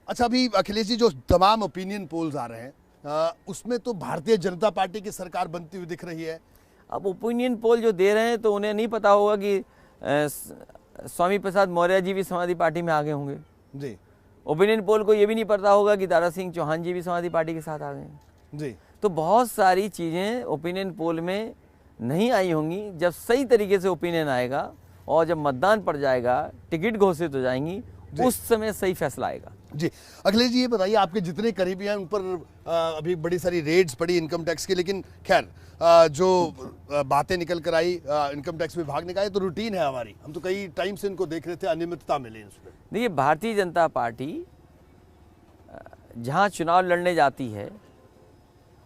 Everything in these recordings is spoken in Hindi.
अच्छा, अभी अखिलेश जी जो तमाम ओपिनियन पोल्स आ रहे हैं उसमें तो भारतीय जनता पार्टी की सरकार बनती हुई दिख रही है। अब ओपिनियन पोल जो दे रहे हैं तो उन्हें नहीं पता होगा कि स्वामी प्रसाद मौर्य जी भी समाजवादी पार्टी में आगे होंगे जी। ओपिनियन पोल को ये भी नहीं पता होगा कि दारा सिंह चौहान जी भी समाजवादी पार्टी के साथ आ गए हैं जी। तो बहुत सारी चीज़ें ओपिनियन पोल में नहीं आई होंगी। जब सही तरीके से ओपिनियन आएगा और जब मतदान पड़ जाएगा, टिकट घोषित हो जाएंगी, उस समय सही फैसला आएगा। जी अखिलेश जी, ये बताइए, आपके जितने करीबी हैं उन पर अभी बड़ी सारी रेड्स पड़ी इनकम टैक्स की, लेकिन खैर जो बातें निकल कर आई इनकम टैक्स विभाग ने कहा ये तो रूटीन है हमारी, हम तो कई टाइम से इनको देख रहे थे, अनियमितता मिली इसमें। देखिए, भारतीय जनता पार्टी जहाँ चुनाव लड़ने जाती है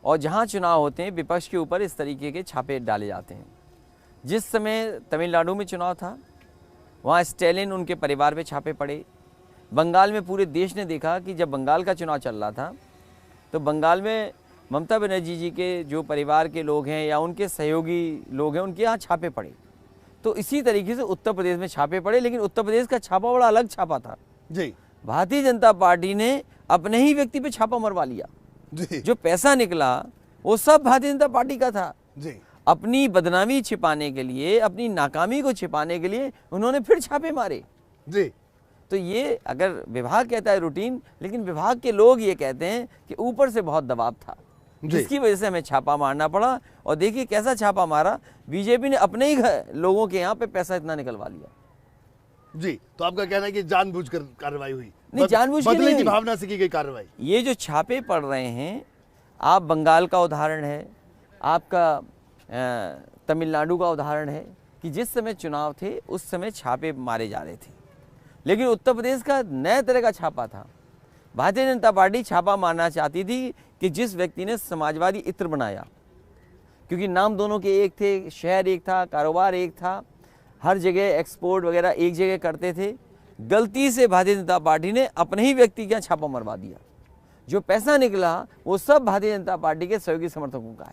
और जहाँ चुनाव होते हैं, विपक्ष के ऊपर इस तरीके के छापे डाले जाते हैं। जिस समय तमिलनाडु में चुनाव था, वहाँ स्टैलिन, उनके परिवार पे छापे पड़े। बंगाल में पूरे देश ने देखा कि जब बंगाल का चुनाव चल रहा था तो बंगाल में ममता बनर्जी जी के जो परिवार के लोग हैं या उनके सहयोगी लोग हैं, उनके यहाँ छापे पड़े। तो इसी तरीके से उत्तर प्रदेश में छापे पड़े, लेकिन उत्तर प्रदेश का छापा बड़ा अलग छापा था जी। भारतीय जनता पार्टी ने अपने ही व्यक्ति पे छापा मरवा लिया जी। जो पैसा निकला वो सब भारतीय जनता पार्टी का था जी। अपनी बदनामी छिपाने के लिए, अपनी नाकामी को छिपाने के लिए उन्होंने फिर छापे मारे जी। तो ये अगर विभाग कहता है रूटीन, लेकिन विभाग के लोग ये कहते हैं कि ऊपर से बहुत दबाव था जिसकी वजह से हमें छापा मारना पड़ा। और देखिए कैसा छापा मारा, बीजेपी ने अपने ही लोगों के यहाँ पे पैसा इतना निकलवा लिया। जी, तो आपका कहना है कि जानबूझकर कार्रवाई हुई? नहीं, जानबूझ के बदले की भावना से की गई कार्रवाई। ये जो छापे पड़ रहे हैं, आप बंगाल का उदाहरण है, आपका तमिलनाडु का उदाहरण है कि जिस समय चुनाव थे उस समय छापे मारे जा रहे थे, लेकिन उत्तर प्रदेश का नए तरह का छापा था। भारतीय जनता पार्टी छापा मारना चाहती थी कि जिस व्यक्ति ने समाजवादी इत्र बनाया, क्योंकि नाम दोनों के एक थे, शहर एक था, कारोबार एक था, हर जगह एक्सपोर्ट वगैरह एक जगह करते थे, गलती से भारतीय जनता पार्टी ने अपने ही व्यक्ति का छापा मरवा दिया। जो पैसा निकला वो सब भारतीय जनता पार्टी के सहयोगी समर्थकों का है।